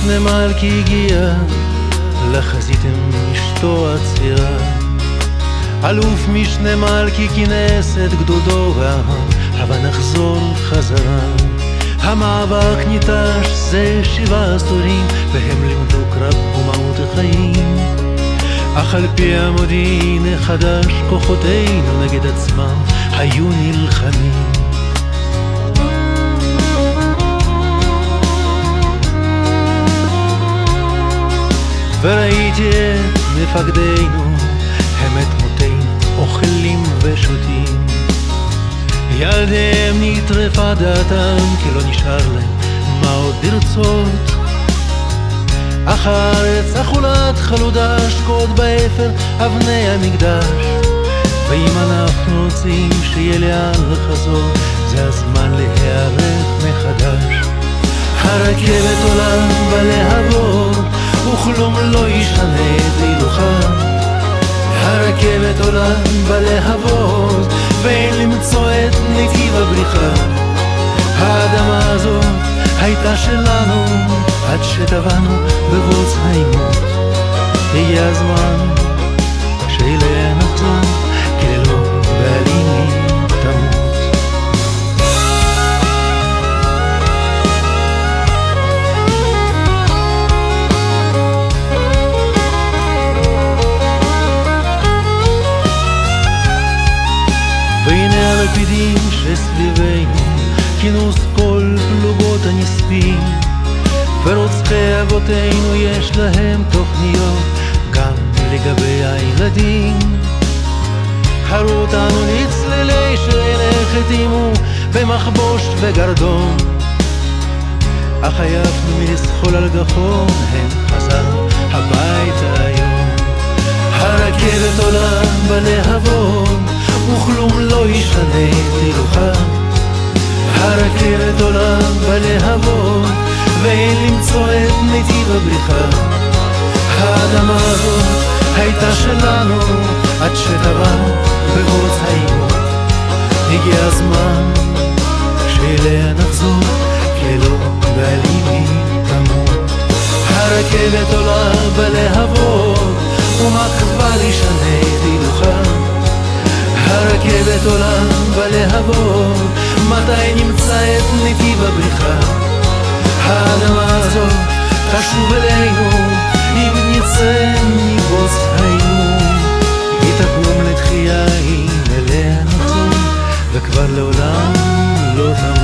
משנה מלכי הגיע לחזית עם אשתו הצעירה. אלוף משנה מלכי כינס את גדודו והעם, הבה נחזור חזרה. המאבק ניטש זה 7 עשורים, והם לימדו קרב ומהות החיים. אך על פי המודיעין החדש כוחותינו נגד עצמם היו נלחמים. וראיתי את מפקדינו, הם את מותינו אוכלים ושותים. ילדיהם נטרפה דעתם, כי לא נשאר להם מה עוד לרצות. אך הארץ אכולת חלודה, שקוד באפר אבני המקדש. ואם אנחנו רוצים שיהיה לאן לחזור, זה הזמן להיערך מחדש. הרכבת עולה בלהבות, וכלום לא ישנה את הילוכה. הרכבת עולה בלהבות, ואין למצוא את נתיב הבריחה. האדמה הזאת הייתה שלנו, עד שטבענו בבוץ העימות. הגיע הזמן שאליה נחזור, כי ללא בעלים היא תמות. והנה הלפידים שסביבנו, כינוס כל פלוגות הנספים. ורוצחי אבותינו יש להם תוכניות גם לגבי הילדים. הרו אותנו לצלילי שעיניך החתימו במחבוש וגרדום. אך עייפנו מלסחול על גחון, הם חזרנו הביתה היום. הרכבת עולה בלהבות, וכלום לא ישנה את הילוכה. הרכבת עולה בלהבות, ואין למצוא את נתיב הבריחה. האדמה הזאת הייתה שלנו, עד שטבענו בבוץ העימות. הגיע הזמן שאליה נחזור, כי לא בעלים היא תמות. הרכבת עולה בלהבות, ומה כבר ישנה את הילוכה. הרכבת עולה בלהבות, מתי נמצא את נתיב הבריחה. האדמה הזאת תשוב אלינו, אם נצא מבוץ העימות. היא תקום לתחייה, אם אליה נחזור, וכבר לעולם לא תמות.